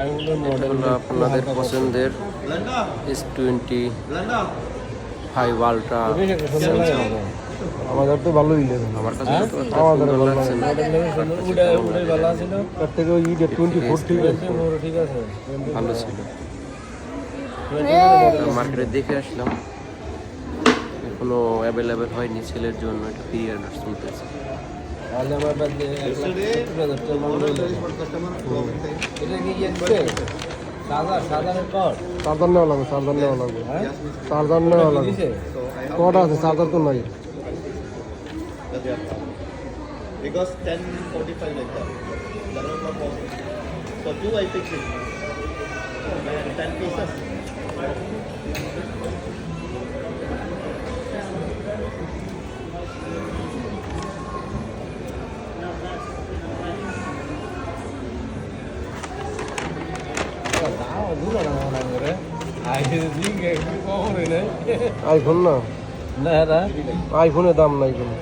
আপনাদের পছন্দের S25 ultra আমাদের তো ভালোই লাগে আমার কাছে তো আমাদের সুন্দর ভালো লাগছে না। তার থেকে ওই 24 ঠিক আছে ভালো ছিল, মার্কেটে দেখে আসলাম, এখনো অ্যাভেলেবেল হয়নি ছেলের জন্য, এটা প্রি অর্ডার চলতেছে। চার্জার নেওয়া লাগবে চার্জার নেওয়া লাগবে কটা আছে চার্জার তো নাই Because 10:45 like that. 11 o'clock also. So 2 I fix it. 10 pieces. IPhone না আইফোনের দাম নাই কোনো